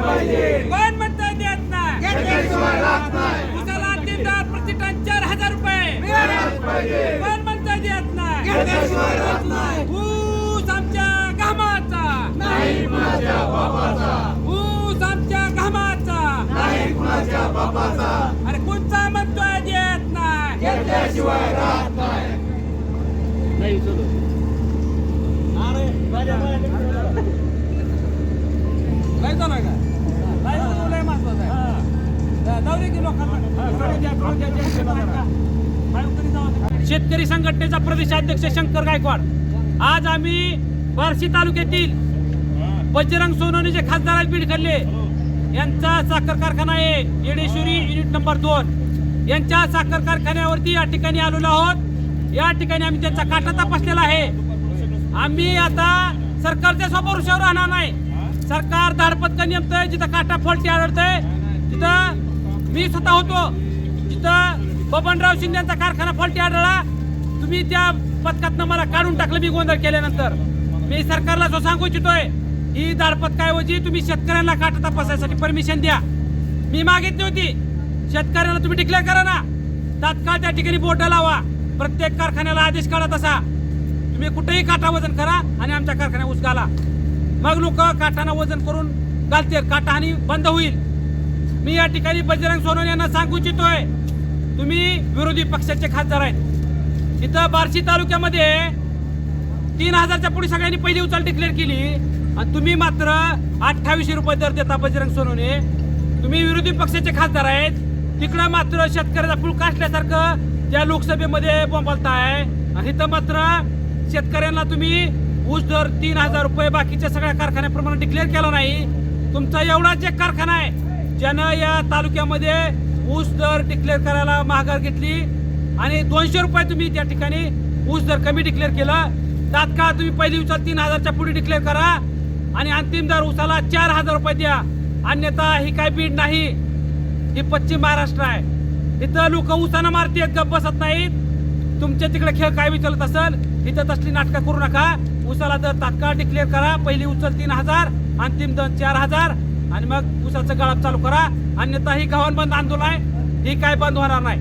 कोण म्हणतंय देत नाही? उसाला अंतिम दर प्रति टन 4,000 रुपये. कोण म्हणतंय देत नाही? ऊस आमच्या घामाचा, ऊस आमच्या घामाचा. अरे कोणचा म्हणतोय देत नाही? काय झालं का? लय महत्वाचं आहे. जाऊ दे की लोकांना. शेतकरी संघटनेचा प्रदेशाध्यक्ष शंकर गायकवाड. आज आम्ही बार्शी तालुक्यातील बजरंग सोनवणे जे खासदार आहेत बीड खाल्ले यांचा साखर कारखाना आहे येडेश्वरी युनिट नंबर 2 यांच्या साखर कारखान्यावरती या ठिकाणी आलेलो आहोत. या ठिकाणी आम्ही त्यांचा काटा तपासलेला आहे. आम्ही आता सरकारच्या भरोश्यावर राहणार नाही. सरकार धाडपत्का नेमतंय, जिथं काटा फॉल्टी आढळतंय तिथं मी स्वतः होतो. जिथं बबनराव शिंदेचा कारखाना फॉल्टी आढळला तुम्ही त्या पथकातनं मला काढून टाकलं. मी गोंधळ केल्यानंतर मी सरकारला जो सांगू इच्छितोय ही धाडपत्काऐवजी तुम्ही शेतकऱ्यांना काटा तपासायसाठी परमिशन द्या. मी मागितली होती शेतकऱ्यांना तुम्ही डिक्लेअर करा ना, तात्काळ त्या ठिकाणी बोर्ड लावा, प्रत्येक कारखान्याला आदेश काढा तसा तुम्ही कुठेही काटा वजन करा आणि आमच्या कारखान्यात ऊस घाला. मग लोक काटानं वजन करून घालतील, काटा आणि बंद होईल. मी या ठिकाणी बजरंग सोनवणे यांना सांगू इच्छितोय तुम्ही विरोधी पक्षाचे खासदार आहेत. इथं बार्शी तालुक्यामध्ये 3,000च्या पुढे सगळ्यांनी पहिली उचल डिक्लेअर केली आणि तुम्ही मात्र 2800 रुपये दर देता. बजरंग सोनवणे तुम्ही विरोधी पक्षाचे खासदार आहेत, तिकडं मात्र शेतकऱ्याचा फुल काढल्यासारखं त्या लोकसभेमध्ये बोंबलताय आणि इथं मात्र शेतकऱ्यांना तुम्ही ऊस दर 3,000 रुपये बाकीच्या सगळ्या कारखान्याप्रमाणे डिक्लेअर केला नाही. तुमचा एवढाच एक कारखाना आहे ज्यानं या तालुक्यामध्ये ऊस दर डिक्लेअर करायला माघार घेतली आणि 200 रुपये तुम्ही त्या ठिकाणी ऊस दर कमी डिक्लेअर केलं. तात्काळ तुम्ही पहिली उचल 3,000च्या पुढे डिक्लेअर करा आणि अंतिम दर उसाला 4,000 रुपये द्या. अन्यथा ही काय बीड नाही, ही पश्चिम महाराष्ट्र आहे. इथं लोक उसाना मारतीत गप्प बसत नाहीत. तुमच्या तिकडे खेळ काय विचारत असेल इथं तसली नाटकं करू नका. उसाला दर तात्काळ डिक्लेअर करा, पहिली उचल 3,000, अंतिम दर 4,000 आणि मग उसाचं गळप चालू करा. अन्यथा ही गव्हाण बंद आंदोलन आहे, ही काय बंद होणार नाही.